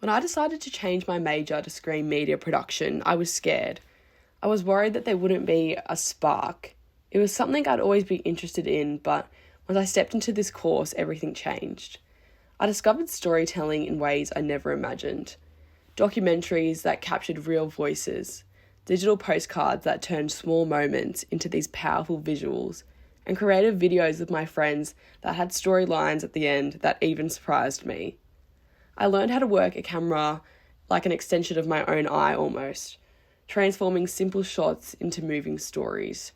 When I decided to change my major to screen media production, I was scared. I was worried that there wouldn't be a spark. It was something I'd always been interested in, but once I stepped into this course, everything changed. I discovered storytelling in ways I never imagined. Documentaries that captured real voices, digital postcards that turned small moments into these powerful visuals, and creative videos with my friends that had storylines at the end that even surprised me. I learned how to work a camera like an extension of my own eye almost, transforming simple shots into moving stories.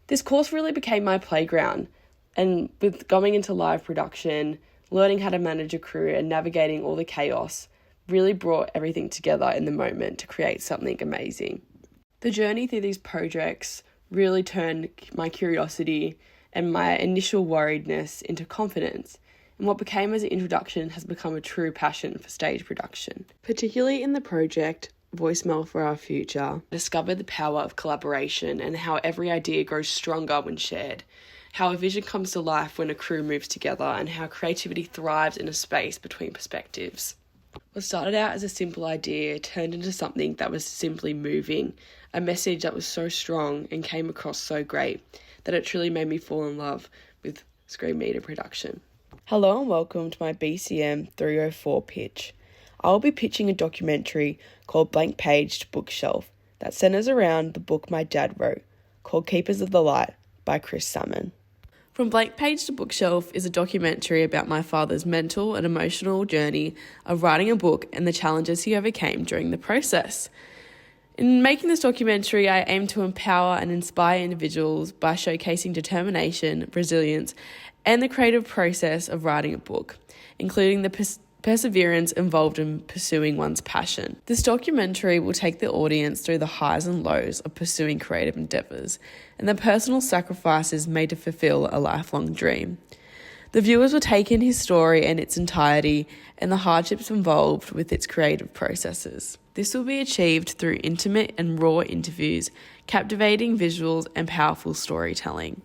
This course really became my playground, and with going into live production, learning how to manage a crew and navigating all the chaos really brought everything together in the moment to create something amazing. The journey through these projects really turned my curiosity and my initial worriedness into confidence, and what became as an introduction has become a true passion for stage production. Particularly in the project Voicemail for Our Future, I discovered the power of collaboration and how every idea grows stronger when shared, how a vision comes to life when a crew moves together, and how creativity thrives in a space between perspectives. What started out as a simple idea turned into something that was simply moving, a message that was so strong and came across so great that it truly made me fall in love with screen media production. Hello and welcome to my BCM 304 pitch. I will be pitching a documentary called Blank Paged BookShelf that centres around the book my dad wrote, called Keepers of the Light by Chris Salmon. From Blank Page to Bookshelf is a documentary about my father's mental and emotional journey of writing a book and the challenges he overcame during the process. In making this documentary, I aim to empower and inspire individuals by showcasing determination, resilience, and the creative process of writing a book, including the perseverance involved in pursuing one's passion. This documentary will take the audience through the highs and lows of pursuing creative endeavours and the personal sacrifices made to fulfil a lifelong dream. The viewers will take in his story in its entirety and the hardships involved with its creative processes. This will be achieved through intimate and raw interviews, captivating visuals, and powerful storytelling,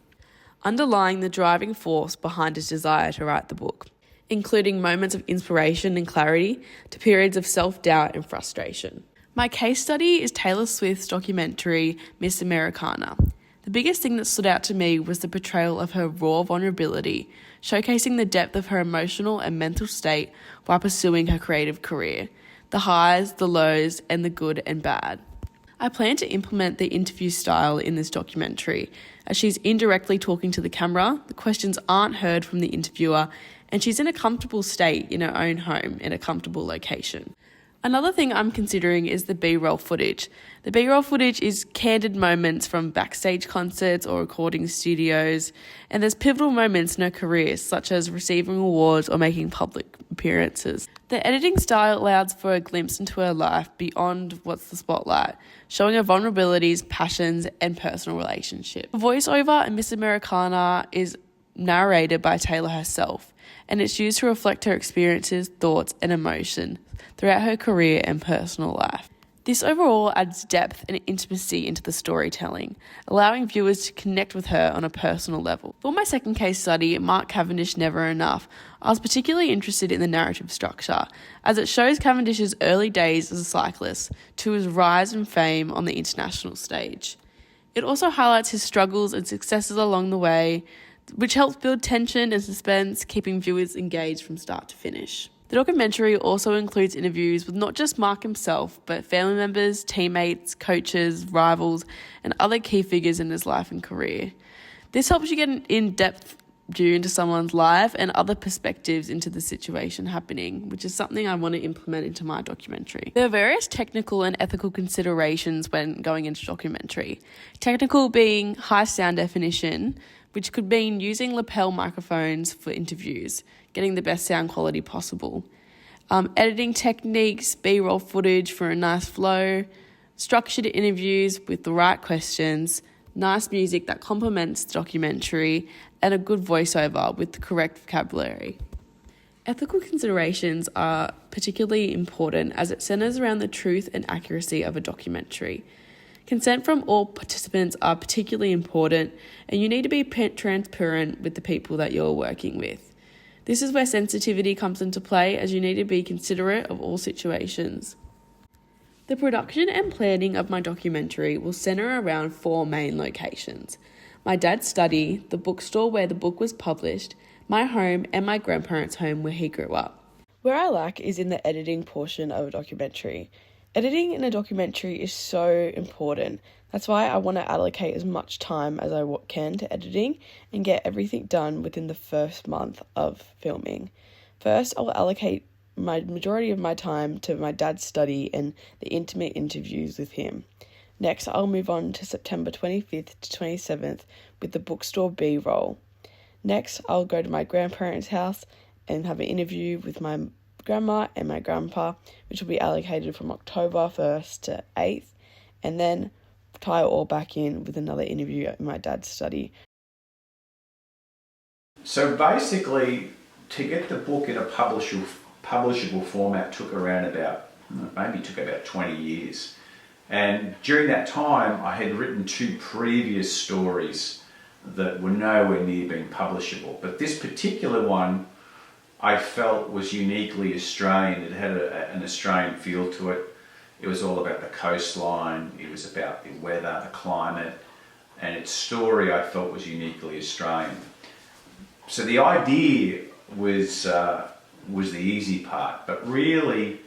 underlying the driving force behind his desire to write the book, including moments of inspiration and clarity to periods of self-doubt and frustration. My case study is Taylor Swift's documentary, Miss Americana. The biggest thing that stood out to me was the portrayal of her raw vulnerability, showcasing the depth of her emotional and mental state while pursuing her creative career, the highs, the lows, and the good and bad. I plan to implement the interview style in this documentary, as she's indirectly talking to the camera, the questions aren't heard from the interviewer, and she's in a comfortable state in her own home in a comfortable location. Another thing I'm considering is the B-roll footage. The B-roll footage is candid moments from backstage concerts or recording studios, and there's pivotal moments in her career, such as receiving awards or making public appearances. The editing style allows for a glimpse into her life beyond what's the spotlight, showing her vulnerabilities, passions, and personal relationships. The voiceover in Miss Americana is narrated by Taylor herself, and it's used to reflect her experiences, thoughts, and emotions throughout her career and personal life. This overall adds depth and intimacy into the storytelling, allowing viewers to connect with her on a personal level. For my second case study, Mark Cavendish Never Enough, I was particularly interested in the narrative structure, as it shows Cavendish's early days as a cyclist to his rise in fame on the international stage. It also highlights his struggles and successes along the way, which helps build tension and suspense, keeping viewers engaged from start to finish. The documentary also includes interviews with not just Mark himself, but family members, teammates, coaches, rivals, and other key figures in his life and career. This helps you get an in-depth view into someone's life and other perspectives into the situation happening, which is something I want to implement into my documentary. There are various technical and ethical considerations when going into documentary. Technical being high sound definition, which could mean using lapel microphones for interviews, getting the best sound quality possible. Editing techniques, B-roll footage for a nice flow, structured interviews with the right questions, nice music that complements the documentary, and a good voiceover with the correct vocabulary. Ethical considerations are particularly important as it centres around the truth and accuracy of a documentary. Consent from all participants are particularly important, and you need to be transparent with the people that you're working with. This is where sensitivity comes into play, as you need to be considerate of all situations. The production and planning of my documentary will centre around 4 main locations: my dad's study, the bookstore where the book was published, my home, and my grandparents' home where he grew up. Where I lack is in the editing portion of a documentary. Editing in a documentary is so important. That's why I want to allocate as much time as I can to editing and get everything done within the first month of filming. First, I'll allocate my majority of my time to my dad's study and the intimate interviews with him. Next, I'll move on to September 25th to 27th with the bookstore B-roll. Next, I'll go to my grandparents' house and have an interview with my grandma and my grandpa, which will be allocated from October 1st to 8th, and then tie it all back in with another interview at my dad's study. So basically, to get the book in a publishable format took about 20 years. And during that time, I had written 2 previous stories that were nowhere near being publishable. But this particular one I felt was uniquely Australian. It had an Australian feel to it. It was all about the coastline, it was about the weather, the climate, and its story I felt was uniquely Australian. So the idea was the easy part, but really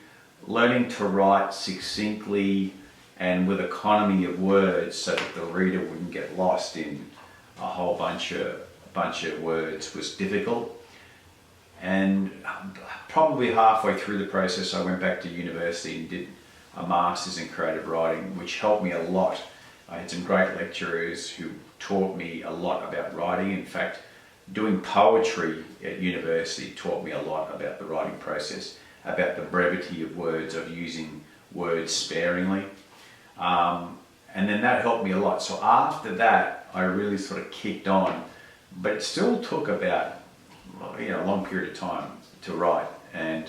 learning to write succinctly and with economy of words so that the reader wouldn't get lost in a whole bunch of words was difficult. And probably halfway through the process I went back to university and did a master's in creative writing, which helped me a lot. I had some great lecturers who taught me a lot about writing. In fact, doing poetry at university taught me a lot about the writing process, about the brevity of words, of using words sparingly. And then that helped me a lot. So after that, I really sort of kicked on, but it still took about a long period of time to write. And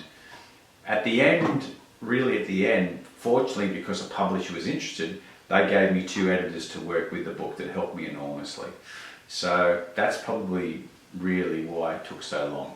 at the end, fortunately, because a publisher was interested, they gave me 2 editors to work with the book that helped me enormously. So that's probably really why it took so long.